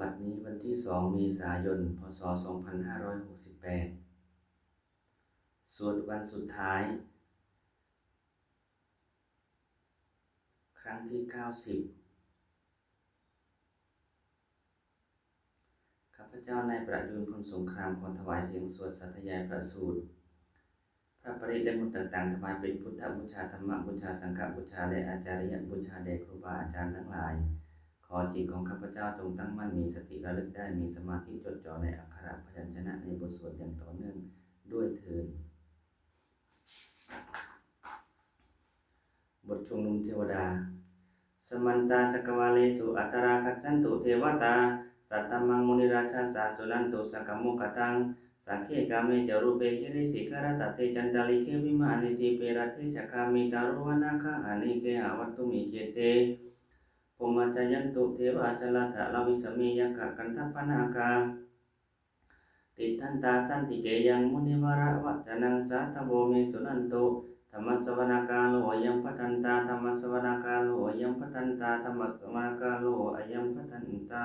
บัดนี้วันที่2 เมษายน พ.ศ. 2568สวดวันสุดท้าย ครั้งที่ 90 ข้าพเจ้านายประยูร พลสงครามขอถวายเสียงสวดสาธยายพระสูตร พระปริตและมนต์ต่างๆถวายเป็นพุทธบูชา ธรรมบูชา สังฆบูชา และอาจาริยบูชาแด่ครูบาอาจารย์ทั้งหลาย ขอจิตของข้าพเจ้าจงตั้งมั่นมีสติระลึกได้มีสมาธิจดจ่อในอักขระพยัญชนะในบทสวดอย่างต่อเนื่องด้วยเถิดบทชุมนุมเทวดาสมันตาจักรวาเลสุอัตตราคัจฉันตุเทวตาสัตตมังมุนิราชาสาสุนันตุสักขมุขตังสักเขกาเมจารุเปคิริสิกรตเตจันตาลิเกวิมานิติเปรเทจักามิตารุวนาคาอนิเกหาวัตตุมิเกเตปุมมาจยันตุเทวาจลาถะลาวิสเมยกะกันทัปปนากาติทันตาสันติเกยังมุนิวาระวัจนังสาตโวเมสุนันตุธรรมสวนากาโลยังปทันตาธรรมสวนากาโลยังปทันตาธรรมสวนากาโลยังปทันตา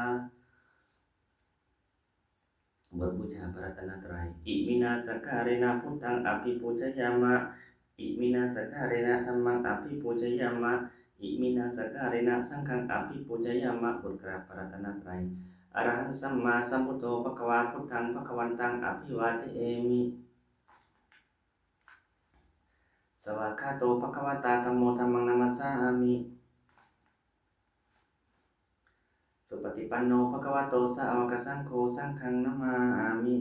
บทบูชาพระรัตนตรัยอิมินาสการเรนะพุทธังอภิปูชยามะอิมินาสการเรนะธัมมังอภิปูชยามะอิมินาสการเรนะสังฆังอภิปูชยามะบทกราบพระรัตนตรัยอรหันต์สัมมาสัมพุทโธภควาพุทธังภควันตังอภิวาเทมิสวากขาโตภควตาธัมโมธัมมังนามัสสามิสุปฏิปันโนภควโตสาวกสังโฆสังฆังนามามิ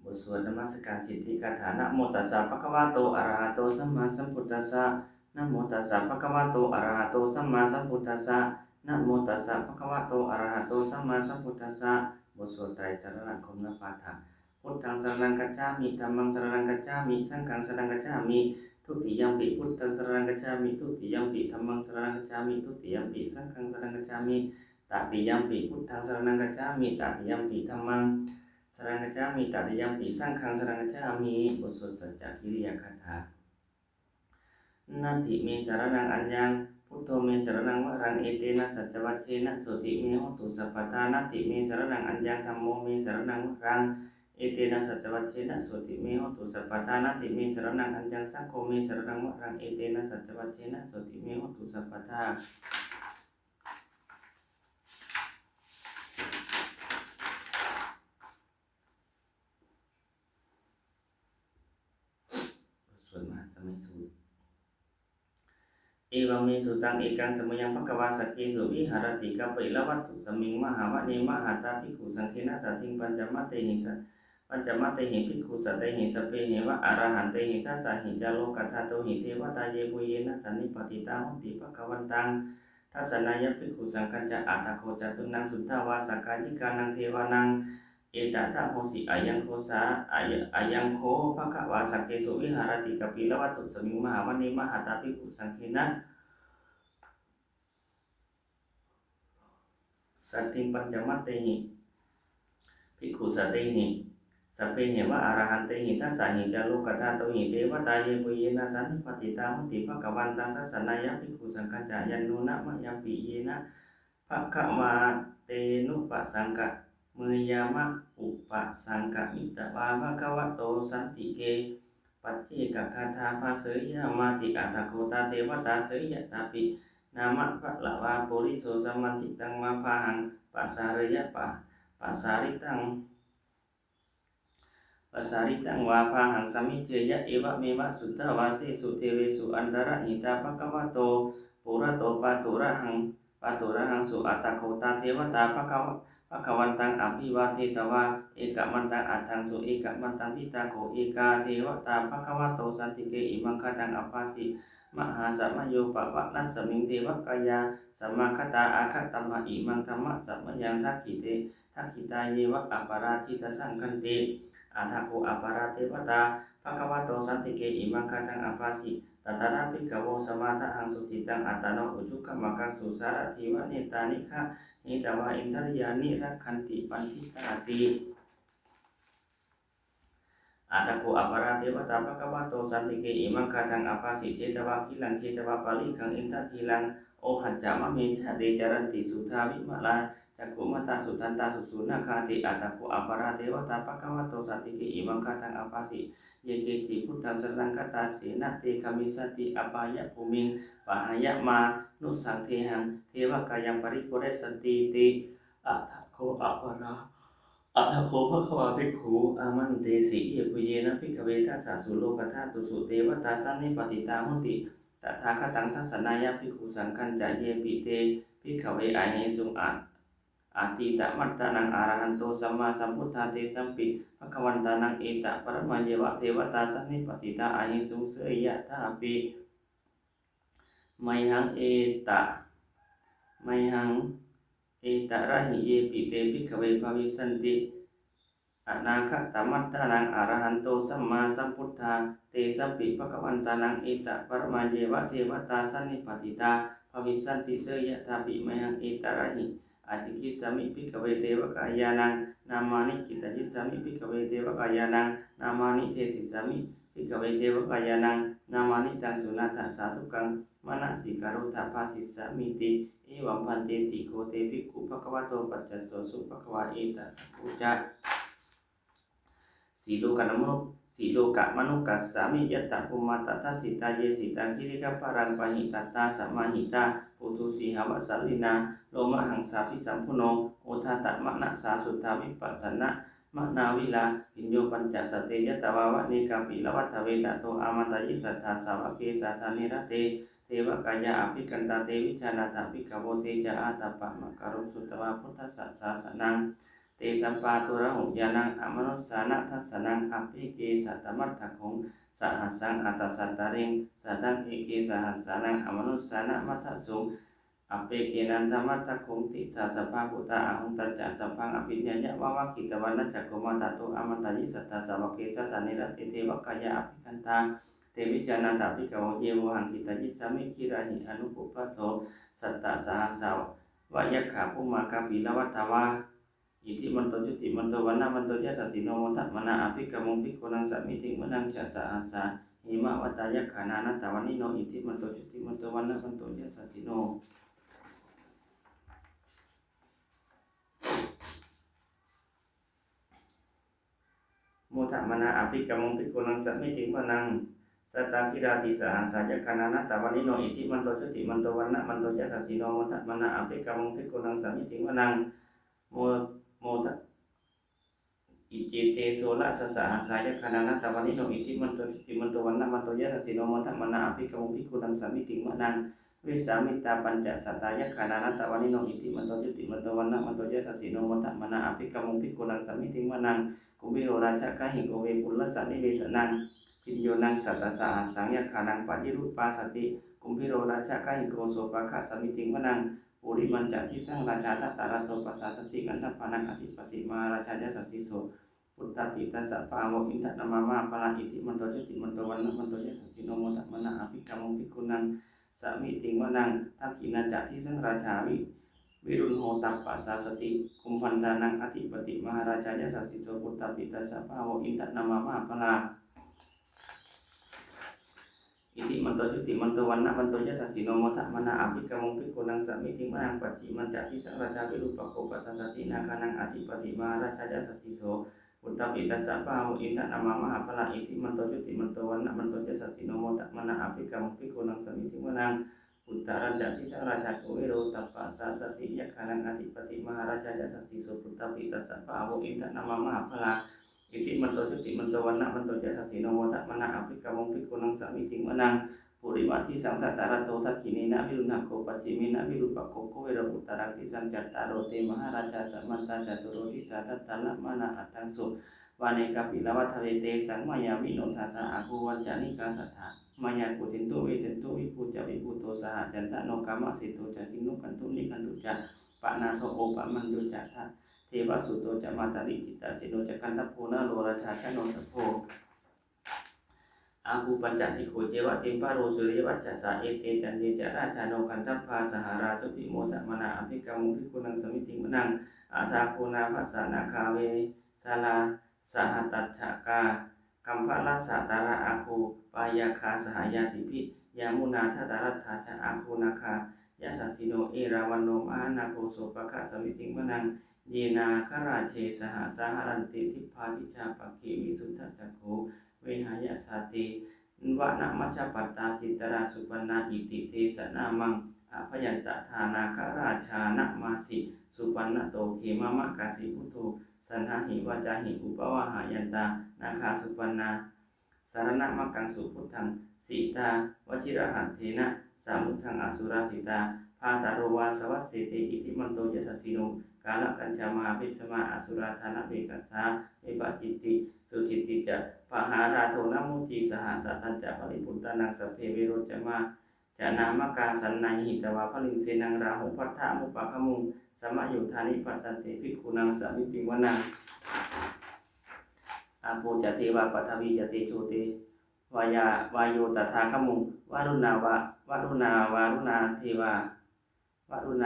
บทสวดนมัสการสิทธิคาถานะโมตัสสะภะคะวะโตอะระหะโตสัมมาสัมพุทธัสสะนะโมตัสสะภะคะวะโตอะระหะโตสัมมาสัมพุทธัสสะนะโมตัสสะภะคะวะโตอะระหะโตสัมมาสัมพุทธัสสะบทสวดไตรสรณคมปาฐะพุทธังสรณังคัจฉามิธัมมังสรณังคัจฉามิสังฆังสรณังคัจฉามิทุติยัมปิพุทธังสรณังคัจฉามิทุติยัมปิธัมมังสรณังคัจฉามิทุติยัมปิสังฆังสรณังคัจฉามิตติยัมปิพุทธังสรณังคัจฉามิตติยัมปิธัมมังสรณังคัจฉามิตติยัมปิสังฆังสรณังคัจฉามิบทสวดสัจจกิริยคาถานัตถิเมสรณังอัญญังพุทโธเมสรณังวรังเอเตนะสัจจวัชเชนะโสติเมโหตุสัพพทานัตถิเมสรณังอัญญังธัมโมเมสรณังวรังเอเตนะสัจจวัชเชนะโสติเมโหตุสัพพทานัตถิเมสรณังอัญญังสังโฆเมสรณังวรังเอเตนะสัจจวัชเชนะโสติเมโหตุสัพพทาส่วนมหาสมัยสูตรเอวังเมสุตังเอกังสมยังภควาสักเกสุวิหารติกัปปิละวัตถุสมิงมหาวะเนมหาตาภิกขุสังฆนะสัตถิงปัญจมัตเตหิสัปัญจมัตเตหิภิกขุสัตเตหิสเปเหวะอรหันเตหิทัสสะหิจาโลกัตถะโตหิเทวตาเยบุเยนะสันนิปติตาหุติภควันตังทัสสนายภิกขุสังฆัญจะอัตถโคจตุนังสุทธาวาสกายิกานังเทวานังเอตตะโหสิอายังโคสาอายังโคภควาสักเกสุวิหารติกัปปิละวัตถุสมิงมหาวะเนมหาตาภิกขุสังฆนะสัตถิงปัญจมัตเตหิภิกขุสัตเตหิสัพเพเหวะอรหันเตหิทัสสะหิจาโลกัตถะโตหิเทวตาเยปุเยนะสันนิปติตาหุติภควันตังทัสสนายภิกขุสังฆัญจายันโนนะมะยัมปิเยนะภควาเตนุปสังกะเมยามะอุปสังกะมิตวาภควโตสันติเกปัจเจกคาถาภาเสยามาติอัตถโคตาเทวตาเสยยะตาปินามะภะละวาปุริโสสัมมันจิตังมาภาหังปัสสารยะปัสสาริตังวาภาหังสัมมิเจยะเอวะเมวะสุทธาวาเสสุเทเวสุอันตระหิตาภควโตปุระโตปาตุระหังสุอัตตโคตาเทวตาภควันตังอภิวาเทตวาเอกมันตังอัตถังสุเอกมันตังทิตาโคเอกาเทวตาภควโตสันติเกอิมังคตังอัปปาสิมหาสัมมโยปะวะนัสสมิงเทวกายาสัมมาคตาอาคัตตัมมะอิมังธรรมะสัมมยังทักขิตาเยวะอัปปาราชิตสังคันติอ อาทาโกอปาราเทวตาภควโตสันติเกอิมังคาทังอภาสิตัตระภิกขโวสมาทะหังสุจิตังอัตตโนอุจุกขมังคังสุสารทิวะเนตานิคะหิตวะอินทริยานิรักขันติปันทิตาติอาทาโกอปาราเทวตาภควโตสันติเกอิมังคาทังอภาสิเจตวะคิลังเจตวะปาลิขังอินทคิลังโอหัจจามะเมชะเดจารันติสุทาวิมาลาจักขุมตาสุทันตาสุสุนาคาติอาตาโกอปาราเทวตาภควโตสันติเกอิมังคาทังอภาสิเยเกจิพุทธังสรังคตาเสนะเตคามิสติอปายะภูมิงปะหายะมานุสังเทหังเทวกายังปริปุเรสติติอาทาโกอปาราอัตถโคภควาภิกขุอามันเตสิเยปุเยนะภิกขเวทัสสะสุโลกธาตุสุเทวตาสันนิปติตาหุติตถาคตังทัสสนายะภิกขุสังฆัญจเยปิเตภิกขเวอาหิสุอาติตะมัตตานังอรหันโตสัมมาสัมพุทธาเตสัมปิภควันตานังเอตะปรมัญเยวะเทวตาสันนิปติตาอาหิสุเสยยะทาปิไมหังเอตะไมหังเอตระหิเยปิเตภิกขเวภวิสันติอนาคตมัตตานังอรหันโตสัมมาสัมพุทธาเตสัมปิภควันตานังเอตะปรมัญเยวะเทวตาสันนิปติตาภวิสันติเสยยะทาปิไมหังเอตระหิอาจิกิสามิภิกขเวเทวกายานังนามานิกิตาจิสามิภิกขเวเทวกายานังนามานิเทสิสามิภิกขเวเทวกายานังนามานิตังสุนัตถะสาธุกังมนสิการุถาภาสิสามิติเอวัมพันเตติโคเตภิกขุภควโตปัจจสโสสุภควาเอตอุจจะสีโลกนมนุสีโลกะมนุกัสสามิยตะภูมาตทัสสิตาเยสิตังคิริกปารังปะหิตัตตาสัมมาหิตาปุถุสีหวสัลลินาโลมะหังสาภิสัมพุโนโอทาตะมะนะสาสุทธาวิปัสสนะมะนาวิลาปิญโยปัญจสเตยตวาวะเนกาปิละวัฏเวตโตอามาตยิสัทธาสาวะเกสาสานิระเตเทวกายะอภิกันตาเตวิชานาถาภิกขโวเตจะอาตปะมะการุสุตวาพุทธสัสสาสนังเตสัมปาตุระหุยานังอมนุสสานะทัสสนังอภิเกสัตตมัตถคงสหัสสังอัตตสัตตาริงสัตังเอเกสหัสสานังอมนุสสานะมัทธสุงอเปเกนันธมัตถคงติสาสภาพุตตาอหุตัจจะสัพพังอภิญญะวะวะกิตวันนัจจโกมาตตุอมตะยิสัทธาสาวเกสสานิระเตเทวกายะอภิกันตาเตวิจานาถาภิกขโวเยวหังกิตยิสามิคิราหิอนุปุปปโสสัตตะสหัสสาววะยัคขาภูมากาปิละวัตวาอิติมันโตจุติมันโตวันนะมันโตยะสสิโนมทัตมนะอภิกขมงภิกขุนังสัมมิติมนังจะสหัสสาหิมะวัตยัคขานานัตตวันิโนอิติมันโตจุติมันโตวันนะมันโตยะสสิโนโมทะมนะอภิกขมงภิกขุนังสัมมิติมนังสัตตาคิราติสหัสสายัคขานานัตตวันิโนอิติมันโตจุติมันโตวันนะมันโตยะสสิโนโมทะมนะอภิกขมงภิกขุนังสัมมิติมนังโมทะอิจิเตโสละสสะหัสสายคณานัตตวันิโนอิติมันโตจุติมันโตวันนะมันโตยะสสิโนโมทะมนะอภิกขมภิกขุนังสัมมิติมะนังเวสามิตาปัญจสัตตายคณานัตตวันิโนอิติมันโตจุติมันโตวันนะมันโตยะสสิโนโมทะมนะอภิกขมภิกขุนังสัมมิติมะนังกุมพิโรราชกะหิโกเวปุลลสะนิเวสนังพิญโยนังสัตตสะหัสสังยคานังปฏิรูปาสติกุมพิโรราชกะหิโกโสภคะสัมมิติมะนังปุริมันจะทิสังราชาทัตตาระโตปัสสะสติกันทัพพนังอธิปติมหาราชายะสัสสิโสพุทธปิตัสสะปาวะอินทะนามามาปะละอิติมันโตจุติมันโตวันนะมันโตยะสัสสิโนโมทะมนะอภิกขมภิกขุนังสัมมิติมะนังทักขินันจะทิสังราชาวิรุณโหตัปปะสาสติคุมพันธานังอธิปติมหาราชายะสัสสิโสพุทธปิตัสสะปาวะอินทะนามามาปะละอิติมันโตจุติมันโตวันนะมันโตยะสัสสิโนโมทะมนะอภิกขมภิกขุนังสัมมิติมะนังปัจฉิมันจะทิสังราชาวิรุปโคปัสสะสตินาคานังอธิปติมหาราชายะสัสสิโสพุทธปิตัสสะปาวะอินทะนามามาปะละอิติมันโตจุติมันโตวันนะมันโตยะสัสสิโนโมทะมนะอภิกขมภิกขุนังสัมมิติมะนังอุตตรัญจทิสังราชาโกวิโรตัปปะสาสติยคานังอธิปติมหาราชายะสัสสิโสพุทธปิตัสสะปาวะอินทะนามามาปะละอิติมันโตจุติมันโตวันนะมันโตยะสัสสิโนโมทะมนะอภิกขมภิกขุนังสัมมิติมะนังปุริมาทิสังทัตตาระโตทักขินีนะวิรุณโคปัจฉิมินะวิรุปโคโคเวรอุตตรังทิสังจัตตารโรเตมหาราชาสัมมันตาจตุโรทิสาทัตตานะมนะอัตถังสุวาเนกปิลวัฏเวเตสังมายาวิโนทัสสะอาภูวัญจานิกาสัทธามายากุตินตุเวตินตุวิภูจาวิภูโตสหจันตโนกามะสิโตจะกินุกันตุนิกันตุจะปะนาโทโอปะมันตุจะทะ เทวสุโตจะมาตาลิจิตตสิโนจะกันทัพโพนะโลราชาชโนสัพโพอาภูปัญจสิกขุเจวะติมปาโรสุริยวัจจะสะเอเตจันเยจะราชาโนกันทัพพาสหราชุติโมทะมนาอภิกรรมุภิกขุนังสมิติมนังอาทาโคนาภัสสะนาคาเวสาลาสหตัจฉกากัมภลัสสะตาระอาคูปายาคาสหายาติพิยามุนาทัตรัตถาจะอาคูนาคายาสัสสิโนเอราวันโนมหานาโคโสปะคะสมิติมนังเยนาคราเชสหสาหรันติทิพาทิชาปะกิวิสุทธัจจโคเวหายสาติวะนะมัชฌปัตตาจิตราสุปนาอิติเทสนามังอภยันตทานาคราชานะมาสิสุปันนโตเขมะมะกาสิพุทโธสันหหิวาจาหิอุปวาหายันตานาคาสุปันนาสารณะมะกังสุพุทธังสีตาวชิระหันเทนะสามุทังอสุราสิตาพาตาโรวาสวัสสิเตอิติมันโตยสัสสิโนกาลกัญจามหาภิสมาอสุราธานะเบกัสสาเอปจิตติสุจิตติจะปหาราโทนะมุจิสหสัตตัญจะปริปุตตานังสัพเพเวโรจมาจะนามกาสันนัยหิตวาพลิงเสนังราหุพัทธะมุปะขมุงสมะยุธานิปัตตันติภิกขุนังสมิติวนังอาโปจเทวาปัทวีจเตโชเตวายโยตถาคมุงวารุณาวารุณาเทวาวารุณ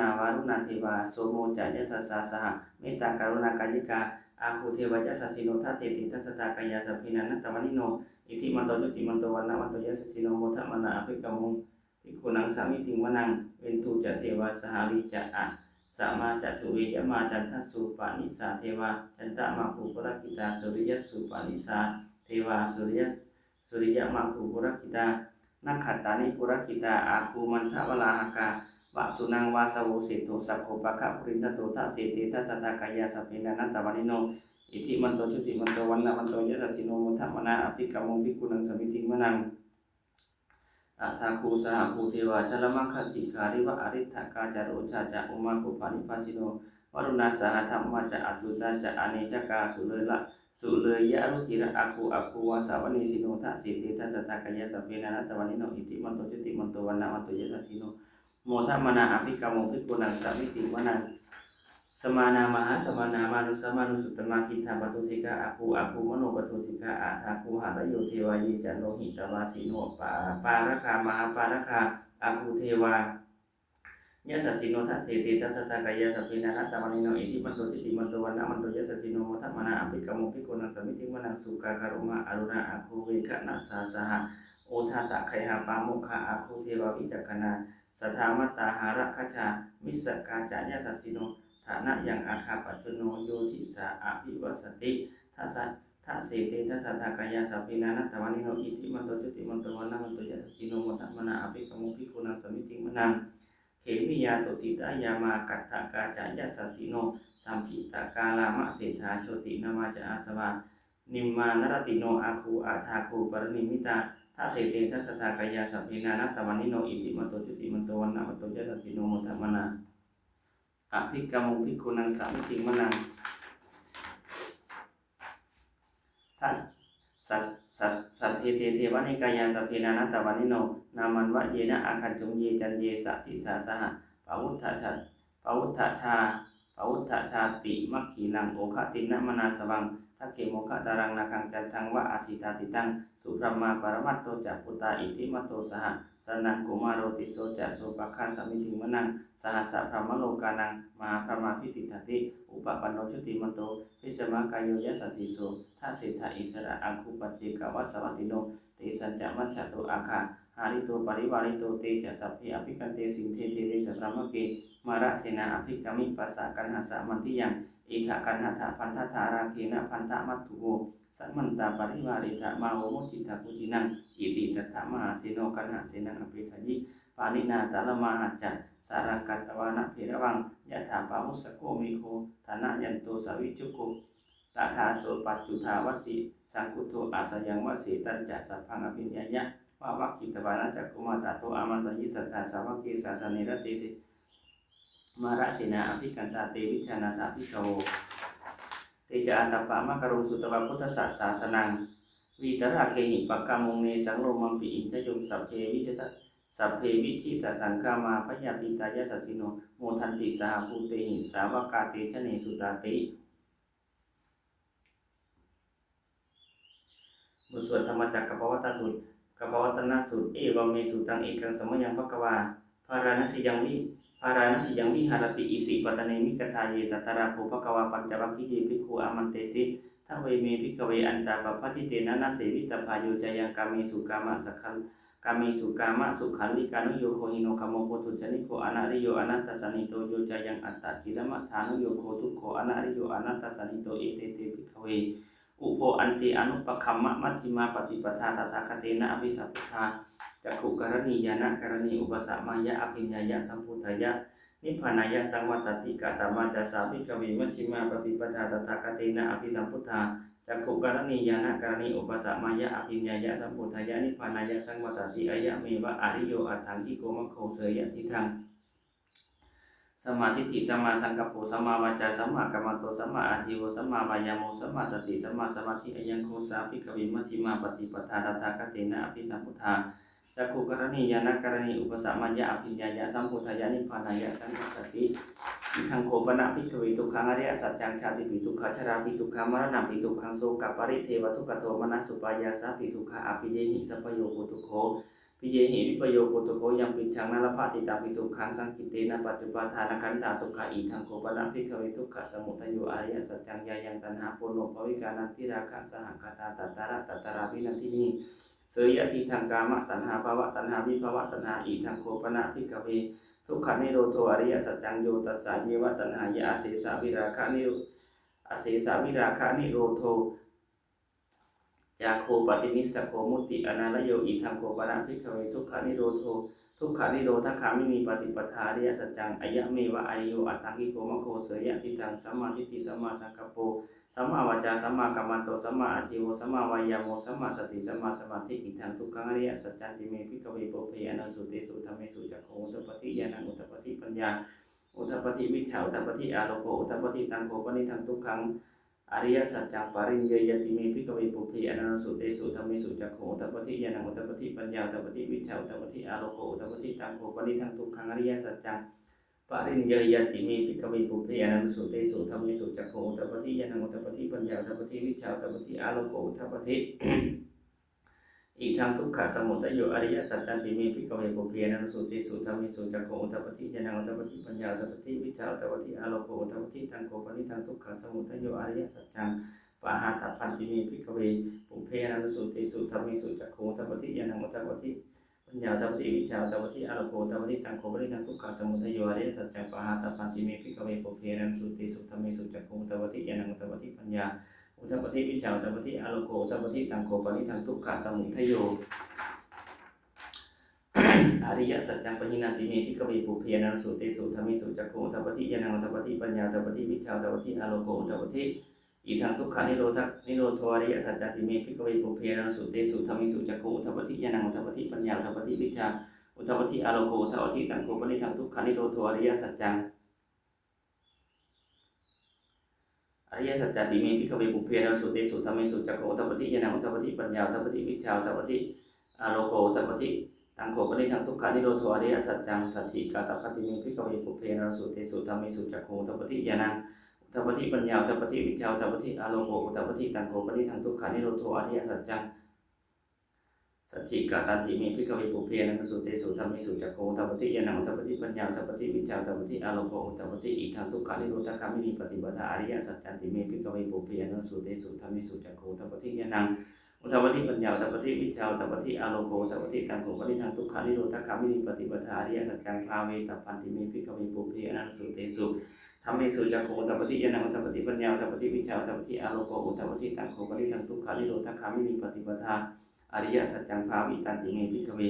เทวาโสโมจะยสัสสะสหเมตตากรุณากายิกาอาภูเทวยัสสสิโนทัสเสติทัสสตากายาสัพพินันตวานิโนอิทิมันโตจุติมันโตวันนะมันโตยัสสสิโนโมทะมนาอภิกมุงภิกขุนังสามิติวนังเวนตุจะเทวาสหาริจะอะสัมมาจัตุเวยมาจันทสุปานิสาเทวาจันตะมาภูปรกิตาสุริยสุปานิสาเทวาสุริยมาภูปรกิตานักขัตตานิปุรกิตาอาภูมันทวลาหกาวะสุนังวาสวุสิโตสัพโคปะคะปุรินทโตทัสเสติทัสสตากายาสัพพินันตวานิโนอิทิมันโตจุติมันโตวันนะมันโตยัสสสิโนมุทัมมนาอภิกรรมุภิกขุนังสมิติมนังอาทาคูสหภูเทวาชลมัคคสิขาริวะอริ ทกาจารุชาจะอุมากุปานิปัสสิโนวรุณาสหธรรมจะอตุตาจะอเนจกาสุเลยะรุจิระอาคูวาสาวนีสิโนทัสสิเตทัสสตากายาสัพเพนันตวานิโนอิทิมันโตจุติมันโตวันนะมันโตยัสสสิโนโมทัมมนาอภิกรรมุภิกขุนังสมิติวนังสมานามหาสมานามานุสมานุสุตมาคิทาปตุสิกาอาคูมโนปตุสิกาอาทาคูหะระโยเทวายจันโลหิตวาสิโนปาระคามหาปาระคาอาคูเทวายะสัสสิโนทัสเสติทัสสตากายาสัพพินันตวานิโนอิทิมันโตจิติมันโตวันนะมันโตยะสัสสิโนโมทัมมนาอภิกรรมุภิกขุนังสมิติวนังสุกาการุมะอรุณาอาคูเวคะนัสสาสหะโอทาตะไคหาปามุขะอาคูเทวาวิจักขณาสัทธามัตตาหาระคชามิสกาจายะสัสสิโนฐานะยังอาคาปัจจุโนโยทิสาอภิวัสติทัสเสติทัสสตากายาสัพพินันตวานิโนอิทิมันโตจุติมันโตวันนะมันโตยะสัสสิโนโมทัมมนาอภิกรรมุภิกขุนังสมิติมนังเขมิยาตุสิตายามากัตตากาจายะสัสสิโนสัมภิตากาลามะเศธาโชตินามาจะอาสวานิมมานรติโนอาคูอาทาคูปรณิมิตาทัสเสติทัสสตากายาสัพพินันตวานิโนอิทิมันโตจุติมันโตวันนะมันโตยะสัสสิโนโมทัมมนาอภิกรรมุภิกขุนังสมิติมนังทัสสัทเทเทวนิกายาสัพเพนันตวานิโนนามันวะเยนะอาคันจุงเยจันเยสะทิสาสหะปวุฒชาติมัคคีลังโอคะตินะมนาสวังทักเขโมคะตารังนาคังจันทังวะอาสิตาติตังสุพรหมาปรมัตโตจักปุตตาอิทิมัตโตสหสนังกุมารโรติโสจะโสปะคะสมิติมนังสหัสสะพรหมโลกานังมหาพรหมาภิติทติอุปปันโนชุติมันโตพิสมากายโยยัสสสิโสทัสเสถะอิสระอาคูปัจเจกวัสสวัตติโนเตสัญจะมัจฉโตอาคาหาริโตปริวาริโตเตจะสัพเพอภิกันเตสิงเทเทเรสัพพมะเกมาระเสนาอภิกามิปัสสะกันหาสามันติยังอิทะกันหาถาพันธะธาราเคนะพันธะมัตถุโกสัมมันตาปริวาริทะมาโหมุจิตาปุจินังอิติตัตถะมหาเสโนกันหาเสนังอภิสัญญิปานินาตาลมหัจจะสารังกัตตวานะเพระวังยะถาปามุสโกมิโคธนะยันโตสวิจุโกตถาโสปัจจุทาวติสังคุโตอาสยังวะเสตัญจะสัพพังอภิญญายะวะวัคคิตวานะจักขุมาตโตอามันตยิสัทธาสาวกเกสาสเนรติมาระเสนาอภิกันตาเตวิชานาถาภิกขโวเตจะอัตตปะมะกะโรสุตวะพุทธศาสนังวิตระเกหิปักกามุงเนสังโลมังปิอินทยมสัพเพวิจต สัพเพวิชิตสังฆามาพยาปิตายสัสสิโนโมทันติสหภูเตหิสาวกาเตชะเนสุตาติบทสวดธรรมจักรกัปปวัตตสูตรกัปปวัตตนสูตรเอวเมสุตังเอกังสมยังภควาภาราณสิยังวิหารติอิสิปตเนมิกทาเยตตระโภภควาปัญจวัคคีย์ภิกขุอามันเตสิทเวเมภิกขเวอันตาปภัชิเตนะนาเสวิตพายุจยังกาเมสุกามะสักขันกาเมสุกามะสุขันลิกานุโยโคหิโนคัมโมโพตุจนิโกอนาริโยอนัตตสนิโตโยจยังอัตตกิลมัฏฐานุโยโคทุกโขอนาริโยอนัตตสนิโตเอเตเตภิกขเวอุโภอันติอนุปคัมมะมัชฌิมาปฏิปทาตถาคเตนะอภิสัพพุทธาจักขุกรณียานะกรณีอุปสัมมายะอภิญญายะสัมพุทธายะนิพพานายะสังวัตติกะตมาจัสสาภิกขเวมัชฌิมาปฏิปทาตถาคเตนะอภิสัมพุทธาจักขุกรณียานะกรณีอุปสัมมายะอภิญญายะสัมพุทธายะนิพพานายะสังวัตติอายะเมวะอริโยอัตถังทิโกมะโคเสยะทิทังสมาธิฏฐิสัมมาสังกัปโปสัมมาวาจาสัมมากัมมันโตสัมมาอาชีวสัมมาวายาโมสัมมาสติสัมมาสมาธิอยังโคสาภิกขเวมัชฌิมาปฏิปทาตถาคเตนะอภิสัมพุทธาจักขุกรณียานะกรณีอุปสัมมายะอภิญญายะสัมพุทธายะนิพพานายะสังวัตติอิทังโคปนะภิกขเวทุกขังอริยสัจจังชาติปิทุกขชราปิทุกขมรณะปิทุกขังโสกปริเทวทุกขโทมนัสสุปายาสาปิทุกขอภิเยหิสัพพโยโคทุกโขปิเยหิวิปโยโคตุโขยังปิชังนรภาติตาปิตุขังสังกิเตนะปัจจุปาทานขันธาทุกขะอิทังโคปนะภิกขเวทุกขะสมุทัยโยอริยสัจจังยายังตัณหาปุโนภวิกานันติราคะสหังคตาตัตตาระตัตตาราภินันทินีเสยอธิทังกามะตัณหาภาวะตัณหาวิภาวะตัณหาอิทังโคปนะภิกขเวทุกขนิโรโธอริยสัจจังโยตัสสะเยวะตัณหายะอาเสสะวิราคะนิโรโธจาโคปฏินิสสโคมุตติอนาลโยอิทังโคปนะภิกขเวทุกขนิโรโธทุกขนิโรธคามินีปฏิปทาอริยสัจจังอายะเมวะอริโยอัตถังกิโกมะโคเสยะทิทังสัมมาทิฏฐิสัมมาสังกัปโปสัมมาวาจาสัมมากัมมันโตสัมมาอาชีวสัมมาวายาโมสัมมาสติสัมมาสมาธิอิทังทุกขังอริยสัจจันติเมภิกขเวโปเพอนันสุเตสุธัมเมสุจักโขอุตปฏิญาณังอุตปฏิปัญญาอุตปฏิวิชชาอุตปฏิอาโลโกอุตปฏิตังโคปนิทังทุกขังอริยสัจจังปริญเยยติเมภิกขเวปุเพอนันสุเตสุธัมเมสุจักโขอุตปฏิญาณังอุตปฏิปัญญาอุตปฏิวิชชาอุตปฏิอาโลโกอุตปฏิตังโคปนิทังทุกขังอริยสัจจังปริญเยยติเมภิกขเวปุเพอนันสุเตสุธัมเมสุจักโขอุตปฏิญาณังอุตปฏิปัญญาอุตปฏิวิชชาอุตปฏิอาโลโกอุตปฏิอีกทางทุกขสมุทัยโยอริยสัจจันติเมภิกขเวปุเพอนันสุเตสุธัมเมสุจักโขอุตปฏิญาณังอุตปฏิปัญญาอุตปฏิวิชชาอุตปฏิอาโลโกอุตปฏิตังโคปนิทังทุกขสมุทัยโยอริยสัจจังปะหาตพันติเมภิกขเวปุเพอนันสุเตสุธัมเมสุจักโขอุตปฏิญาณังอุตปฏิปัญญาอุตปฏิวิชชาอุตปฏิอาโลโกอุตปฏิตังโคปนิทังทุกขสมุทัยโยอริยสัจจังปะหาตพันติเมภิกขเวปุเพอนันสุเตสุธัมเมสุจักโขอุตปฏิญาณังอุตปฏิปัญญาอุตปฏิวิชชาอุตปฏิอาโลโกอุตปฏิตังโคปนิทังทุกขสมุทัยโยอริยสัจจังปหินันติเมภิกขเวปุเพอนันสุเตสุธัมเมสุจักโขอุตปฏิญาณังอุตปฏิปัญญาอุตปฏิวิชชาอุตปฏิอาโลโกอุตปฏิอีทังทุกขานิโรโทอริยสัจจติเมภิกขเวปุเพอนันสุเตสุธัมเมสุจักโขอุตปฏิญาณังอุตปฏิปัญญาอุตปฏิวิชชาอุตปฏิอาโลโกอุตปฏิตังโคปนิทังทุกขานิโรโทอริยสัจจังอริยสัจจติเมภิกขเวปุเพอนันสุเตสุธัมเมสุจักโขอุตปฏิญาณังอุตปฏิปัญญาอุตปฏิวิชชาอุตปฏิอาโลโกอุตปฏิตังโคปนิทังทุกขานิโรโทอริยสัจจังสัจฉิกาตพัตติเมภิกขเวปุเพอนันสุเตสุธัมเมสุจักโขอุตปฏิญาณังอุตปฏิปัญญาอุตปฏิวิชชาอุตปฏิอาโลโกอุตปฏิตังโคปนิทังทุกขานิโรโทอริยสัจจังสัจฉิกาตันติเมภิกขเวปุเพอนันสุเตสุธัมเมสุจักโขอุตปฏิญาณังอุตปฏิปัญญาอุตปฏิวิชชาอุตปฏิอาโลโกอุตปฏิอีทังทุกขานิโรธคามินีปฏิปทาอริยสัจจันติเมภิกขเวปุเพอนันสุเตสุธัมเมสุจักโขอุตปฏิญาณังอุตปฏิปัญญาอุตปฏิวิชชาอุตปฏิอาโลโกอุตปฏิตังโคปนิทังทุกขานิโรธคามินีปฏิปทาอริยสัจจังภาเวตพันติเมภิกขเวปุเพอนันสุเตสุธัมเมสุจักโขอุตปฏิญาณังอุตปฏิปัญญาอุตปฏิวิชชาอุตปฏิอาโลโกอุตปฏิตังโคปนิทังทุกขานิโรธคามินีปฏิปทาอริยสัจจังภาวิตันติเมภิกขเว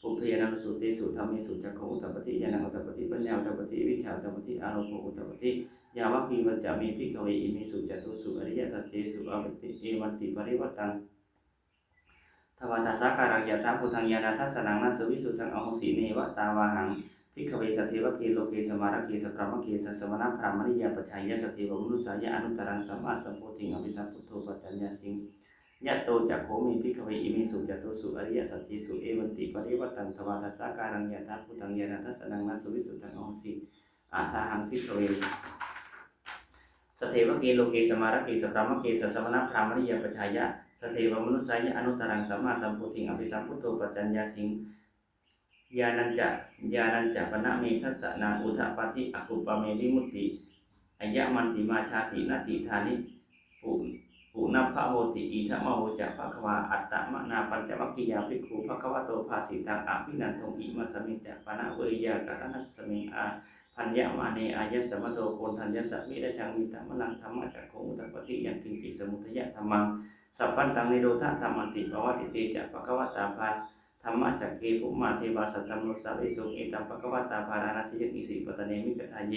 ปุเพอนันสุเตสุธัมเมสุจักโขอุตปฏิญาณังอุตปฏิปัญญาอุตปฏิวิชชาอุตปฏิอาโลโกอุตปฏิยาวัคคีวัจจะเมภิกขเวอิเมสุจตุสุอริยสัจเจสุอวิติเอวันติปริวัตตังทวาทัสสะการังยะถาพุทธังญาณทัสสนังนัสสวิสุทธังอโหสิเนวะตาวาหังภิกขเวสเทวะเกโลเกสมารเกสพรหมเกสสมณพรามณิยาปัจฉัยยะสเทวมนุสายะอนุตตรังสัมมาสัมโพธิงอภิสัมพุทโธปัจจัญญาสิง ยะโตจักโขมิภิกขเวอิมิสุจตุสุอริยสัจจิสุเอวันติปริวัตตันตวาทัสสะการังยะถาพุทธังยะนัทสนังนัสสุวิสุทธังอสิอาทาหังภิกขเวสเทวะเกโลเกสมารเกสพรหมเกสสมณพราหมณียปัจฉายะสเทวมนุสสายะอนุตตรังสัมมาสัมพุทธิงอภิสัมพุทโธปัจจัญญาสิงญาณัญจะปนะเมทัสสะนังอุทะปะทิอกุปะเมวิมุตติอัยยะมันติมาชาตินาติธานิปุณัพพะโหติอิทัมะโหจะภควาอัตตมนาปัญจวัคคียาภิกขุภควโตภาสิตังอภินันทงอิมัสสมิจะปนะเวยากะนัสสมิอาพัญญมาเนอายะสมโตโกนทัญญสมิระชังมิตมนังธรรมจักโขอุตปฏิยังกินจิสมุทยะธรรมังสัพพันตังนิโรธาธรรมติภวติเตจะภควตาภาธรรมจักเกภุมาเทวาสัตตมนุสสาเวสุเอตัมภควตาภารานาสิยังอิสิปตเนมิกทาเย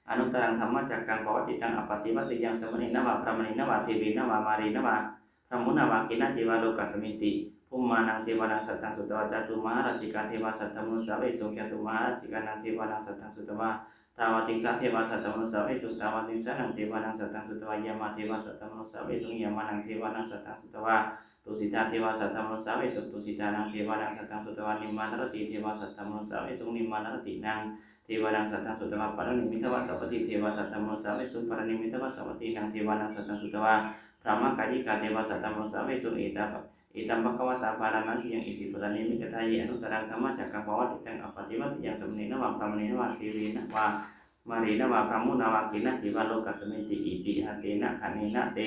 อนุตตรังธรรมจักกังภวติตังอปฏิวัติยังสมณีนวะพระมณีนวะเทวีนวะมารีนวะพระมุนวะกินะจิวาโลกัสมิติภูมานังเทวานังสัตตังสุตวะจตุมหาราชิกาเทวาสัตตมนุสสาเวสุจตุมหาราชิกานังเทวานังสัตตังสุตวะตาวติงสาเทวาสัตตมนุสสาเวสุตาวติงสานังเทวานังสัตตังสุตวะยามาเทวาสัตตมนุสสาเวสุยามานังเทวานังสัตตังสุตวะตุสิตาเทวาสัตตมนุสสาเวสุตุสิตานังเทวานังสัตตังสุตวะนิมมานรติเทวาสัตตมนุสสาเวสุนิมมานรตินังเทวานังสัตตังสุตวะปรณิมิตวะสัพพติเทวาสัตตมนุสสาเวสุปรณิมิตวะสัพพตินังเทวานังสัตตังสุตวะพระมกายิกาเทวาสัตตมนุสสาเวสุเอตัมภควตาภารานาสิยังอิสิปตานิมิกทายะอนุตตรังธรรมจักกังภวติตังอปฏิวัติยังสมณีนวะพระมณีนวะเทวีนวะมารีนวะพระมุนวะกินะจิวาโลกัสมิติอิติหะเตนะขันเนนะเต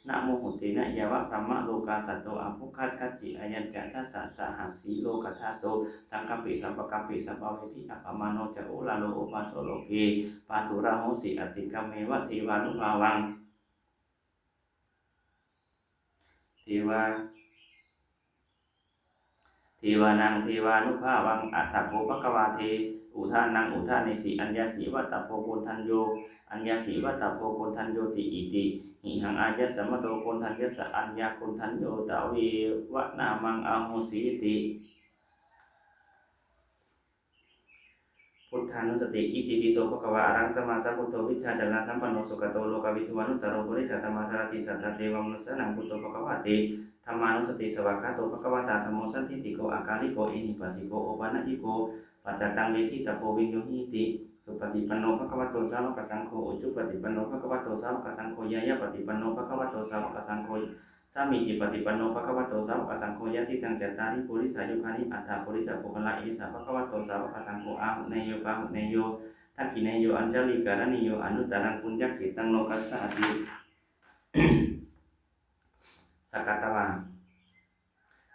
นะโมหุเตนะยาวะพระมะโลกาสัตโตอภุคัตคัจจิอายัญจะทัสสะสหัสสีโลกธาโตสังคัปปิสัพพกัปปิสัพพเวทิอัปปมาโนจะอุลาโลอุปาโสโลเกปาตุระโหสิอติกัมเมวะเทวานุภาวังเทวานังเทวานุภาวังอัตถโภภควาเทอุทานังอุทาเนสิอัญญาสีวัตตโพโกณทัญโยอัญญาสีวัตตโพโกณทัญโยติอิติหิหังอาญาสมโตโกณทัญญสะอัญญาโกณทัญโยตาวีวะนามังอาโหสีติพุทธานุสติอิติปิโสภควาอรังสมาสัพพุทโธวิชชาจารณสัมปันโนสุขโตโลกวิทูอนุตตโรปุริสัตตมาสารติสัตตเทวมนุสสนังพุทโธภควาติธรรมานุสติสวากขาโตภควตาธัมโมสันทิฏฐิโกอาการิโกอิหิปัสสิโกโอปานะยิโกปัจจตังเวทิตโพวิญโยหิติสุปฏิปันโนภควโตสาวกสังโฆอุจุปฏิปันโนภควโตสาวกสังโฆยะยะปฏิปันโนภควโตสาวกสังโฆสามีจิปฏิปันโนภควโตสาวกสังโฆยะติตังจัตตาริปุริสายุคานิอัตถาปุริสปุคละอิสาภควโตสาวกสังโฆอาหุเนโยปาหุเนโยทักขิเนโยอัญจลิการณิโยอนุตตรังปุญญกิตังโลกัสสะติสักกตวา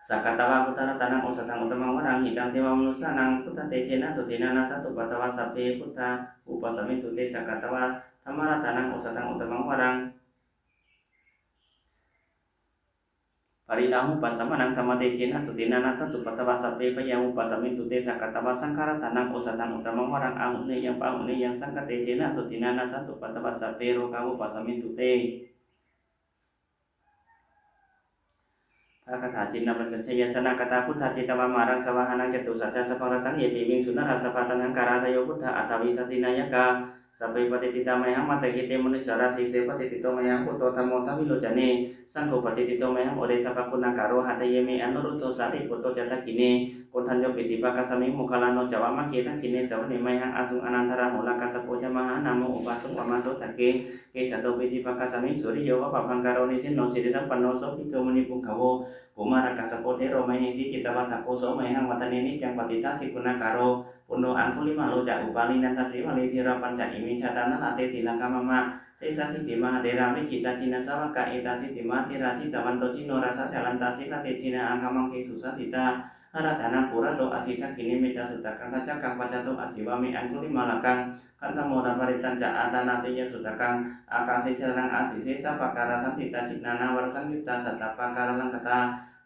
สักกตวาพุทธรัตนังโอสถังอุตมังวรังหิตังเทวมนุสสานังพุทธเตเชนะสุตินานาสัตตุปัตตวาสัพเพพุทธาอุปสัมมิตุเตสักกตวาธรรมรัตนังโอสถังอุตมังวรังปริลาหุปัสสมนังธรรมเตเชนะสุตินานาสัตตุปัตตวาสัพเพพยาหุปัสสมิตุเตสักกตวาสังฆรัตนังโอสถังอุตมังวรังอาหุเนยังปะหุเนยังสังฆเตเชนะสุตินานาสัตตุปัตตวาสัพเพโรกาหุปัสสมิตุเตพระคาถาจินนปัญจยสนากตาพุทธาจิตวามารังสวาหานังจตุสัจจะสัพพะสังเยปิวิงสุนรัสสะปะตังหังการาทโยพุทธะอัตถวิทัตินายกาสัพเพปฏิติตามหังมัตตกิเตมนุสราสีเสปฏิติโตมหังพุทโตธัมโมทัพวิโลจเนสังโฆปฏิติโตมหังโอเดสัพพะคุณังการโรหัตเยเมอนุรุตโตสาริปุตโตจัตตกิเนโกณทัญโยปิติภะกัสสมิมุขลาโนจวามะเกทักขิเนสวเนมหังอาสุอนันทราโหลังกัสสโปจมหานามโมอุปาสุวมาโสตะเกเกสัตโตปิติภะกัสสมิสุริโยวะปะพังการโรนิสินโนสิริสัมปันโนโสภิโตมณีปุงขโวกุมารกัสสโปเทโรมเหสีจิตวัฏโกโสมหังวัตเนนิจังปฏิทัสสิกุณาการโรปุณโนอังคุลิมาโลจะอุปาลินันทสิวะลิธิราปัญจอิมิชาตานะอาเตติลังกามะมะเสสสิติมหาเดรามิขิตาจินะสวะกะเอตาสิติมาธิราชิตวันโตจิโนราสะจลันตาสิกเตจินะอังคมังเคสุสัตติตาหรัตานังปุระโตอสิทักขินิเมตาสุตตะกังทัจจกังปัจจโตอสิวะเมอังคุลิมาลกังคันธโมนาปริตัญจะอาตานาเตยสุตตะกังอากาสิชนังอาสิเสสะปะการสันติตาจินานาวรสังยุตตาสัตตะปะการลังกตา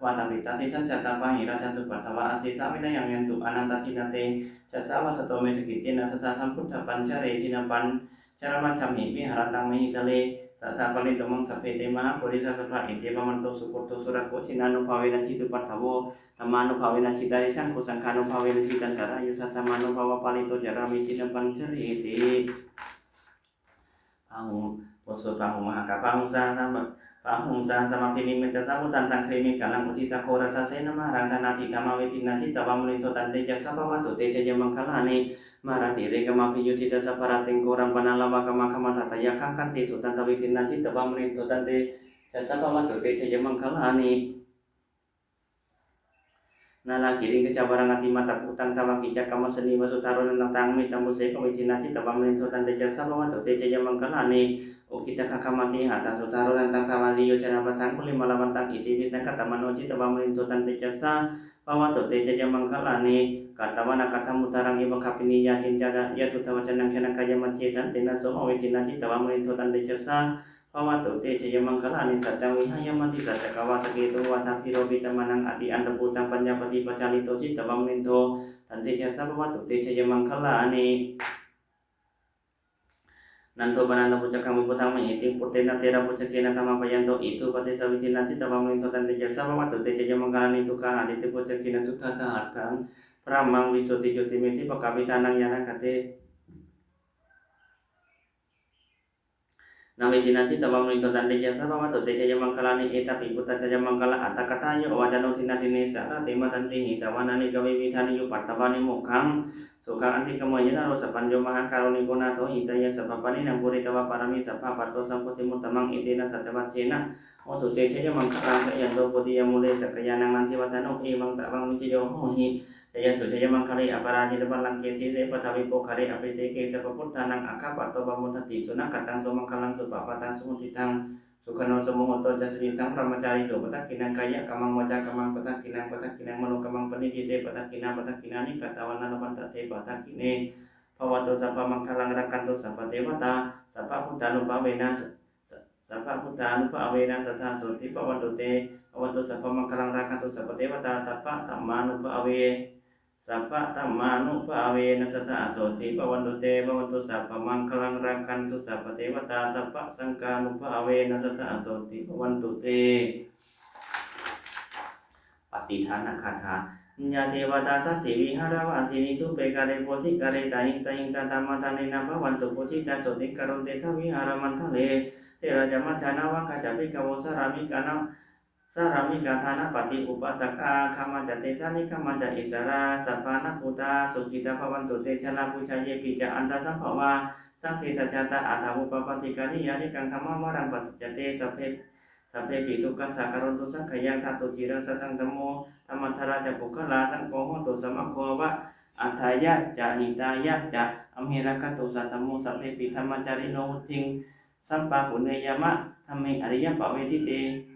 วาตาปิตาติสัญจัตตาปะหิราจันตุปัตตวะอาสิสาวินัยังยันตุอนันตทินาเตจัสสาวะสโตเมสกิเตนะสัทธาสัมพุทธปัญชเรจินปันชรมัจฉมิวิหารตังมหิตเลสัทธาปริตมังสัพเพเตมหาปุริสสัพพะอิเทวมันโตสุปตโตสุรโคชินานุภาเวนะชิตุปัฏฐโวธรรมานุภาเวนะชิตาริสังโฆสังฆานุภาเวนะชิตันตระยุสัทธามานุภาวะปาลิโตจารามิจินปัญชเรติอ าหุบทสวดพาหุมหากาพาหุสาสัมพาหุสาสมาพินิมิตสัมพุตันตังเคมิกัลังอุทิตาโครสะเสนมารังธนาติธรรมเวทินาจิตตวามุนิโตตันเตจัสสะภวตุเตชะยมังคลานิมาราติเรกมาพิยุติตัสสะปะระติงโกรังปนาลาวะกมะขมะทัตยะคังคันติสุตันตเวทินาจิตตวามุนิโตตันเตจัสสะภวตุเตชะยมังคลานินาลากิริงkecabaran ati mata putang tawa kijak kama seni wasutaro nang tang mi tamu se kawitina cita pamrin to tanda jasa bawa to te jaya mangkalani o kita kakamati hata sutaro nang tawa liyo cana batang kuli malawan tak iti bisa kata mano cita pamrin to tanda jasa bawa to te jaya mangkalani kata wana kata mutarang iba kapini yakin jaga ya tutawa canang canang kaya macisan tina so awitina cita pamrin to tanda jasa Pawatu te jaya mangkalani satang wihaya mati satya kawasaki itu watapiro bita manang ati anda putang panjapati pacalito cita pamlinto tante jasa pawatu te jaya mangkalani nanto bananda pucak kami putang mengiting putena tera pucakina tama payanto itu pati sawitina cita pamlinto tante jasa pawatu te jaya mangkalani tukang aditi pucakina cutata hartang pramang wisuti jutimiti pakabitanang yana kate Nawitina cita pamrinto tanda jasa pawatu te jaya mangkalani eta piputa jaya mangkala ata katayo wajano tina tinesa tema tanti hitawanani kawibithani yupartabani mukhang sukang anti kamoyana ro sapanjo mahakaroni konato hitaya sapapani nampuri tawa parami sapapato samputi mutamang itina satawacena otu te jaya mangkala kayanto pudi yamule sakayanang nanti watano imang tabang michiyo hohi Jaya sujaya mangkali aparaji depan langkesi se patawi pokari apise ke sapapurtanang akap atau pamutati sunang katang sumangkalang supapatang sumutitang sukano sumuhoto jasuditang pramacari sopatak kinang kaya kamang wajah kamang patak kinang manu kamang penidite patak kinani katawana lapan tate patak kine pawato sapa mangkalang rakanto sapa dewata sapa putanu pawena sapa putanu pawena satha surti pawato te pawato sapa mangkalang rakanto sapa dewata sapa tamanu pawe Sapa tamanu pawe nasata asoti pawandute pawantu sapa mangkalang rakan tu sapa dewata sapa sangkanu pawe nasata asoti pawandute patithana kata nya dewata sati wihara wasini tu pekare poti kare tahing tahing tatamatane napa wantu puji tasoti karunte tawihara mantale teraja macana wakacapi kawosarami kana Sarami kathana pati upasaka kama jate sani kama ja isara sapana puta sukita pawantu te chala pujaye pija anta sampawa saksi tajata athamu papati kali yani kang tama marang pati jate sape pituka sakaruntu sakayang tatu jirang satang temu tamatara japukala sangkoho tu samakowa athaya ja hidaya ja amhiraka tu satamu sape pitama cari no uting sampa punayama thame ariya pawetite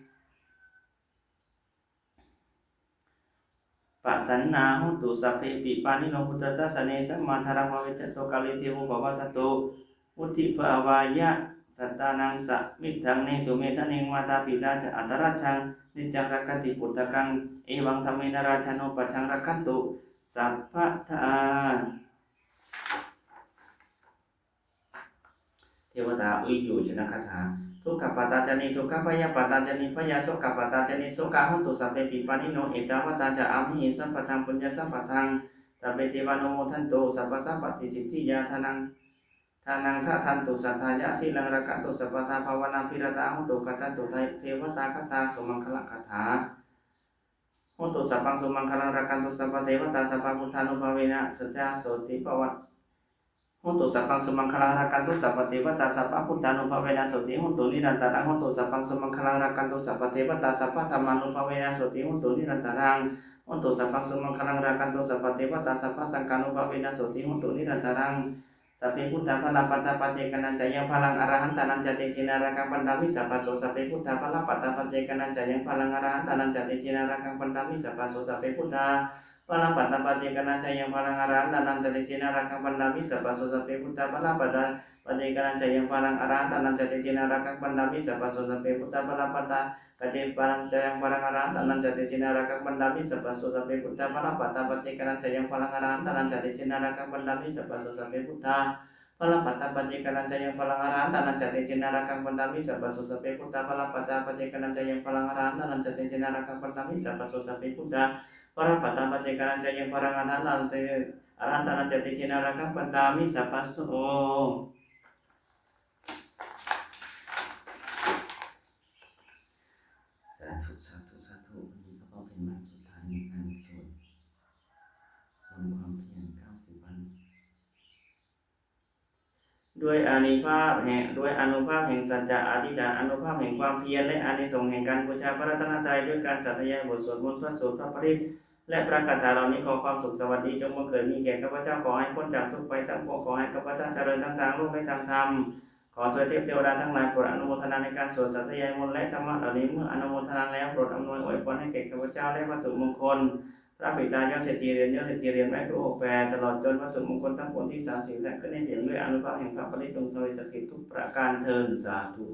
Pasanna huntu sape pipani no putasa sanesa matharang wawicato kalitimu bawa satu uti bawaya satanang sa midang ne tumetaning mata pita ca ataracang nicang rakan diputakang ewang tamena racano pacang rakantu sapa taan Dewata uyu jenakata Tuka patajani tuka paya patajani paya soka patajani soka huntu sampai pipani no eta pataja ami sampatang punya sampatang sampai tiwano mutanto sapa sapati sitiya tanang ta tantu sataya silang rakanto sapata pawana pirata huntu kata tu tewata kata sumangkala kata huntu sapang sumangkala rakanto sapa dewata sapa mutano pawena setia soti pawan Untuk sapang sumangkalang rakanto sapa dewata sapa putanu pawena soti untuk nirantarang untuk sapang sumangkalang rakanto sapa dewata sapa tamanu pawena soti untuk nirantarang untuk sapang sumangkalang rakanto sapa dewata sapa sangkanu pawena soti untuk nirantarang sapi puta pala pata pate kanan jaya palang arahan tanan jati cina rakang pandami sapa so sapi puta pala pata pate kanan jaya palang arahan tanan jati cina rakang pandami sapa so sapi puta Pala pada pati kanan jayang palang arahan tanan jati cina rakang pandami sapa so sapi puta pala pada pati kanan jayang palang arahan tanan jati cina rakang pandami sapa so sapi puta pala pada kati palang jayang palang arahan tanan jati cina rakang pandami sapa so sapi puta pala pada pati kanan jayang palang arahan tanan jati cina rakang pandami sapa so sapi puta pala pada pati kanan jayang palang arahan tanan jati cina rakang pandami sapa so sapi puta pala pada pati kanan jayang palang arahan tanan jati cina rakang pandami sapa so sapi puta para pata pati kanan jayang palang arahan tanan jati cina rakang pandami sapa so ด้วยอานุภาพแห่งสัจจะอธิษฐานอานุภาพแห่งความเพียรและอานิสงส์แห่งการบูชาพระรัตนตรัยด้วยการสาธยายบทสวดมนต์พระสูตรพระปริตรและพระคาถาเหล่านี้ขอความสุขสวัสดีจงบังเกิดมีแก่ข้าพเจ้าขอให้พ้นจากทุกข์ภัยทั้งปวงขอให้ข้าพเจ้าเจริญทั้งทางโลกและทางธรรมขอเถิดเทพเทวดาทั้งหลายโปรดอนุโมทนาในการสวดสาธยายมนต์และธรรมะเหล่านี้เมื่ออนุโมทนาแล้วโปรดอำนวยอวยพรให้แก่ข้าพเจ้าและวัตถุมงคลพระบิดายอดเศรษฐีเหรียญแม่ครู68ตลอดจนวัตถุมงคลทั้งปวงที่สิ่งศักดิ์ขึ้นให้เปลี่ยนด้วยอานุภาพแห่งพระปริตรจงสำเร็จศักดิ์สิทธิ์ทุกประการเทินสาธุ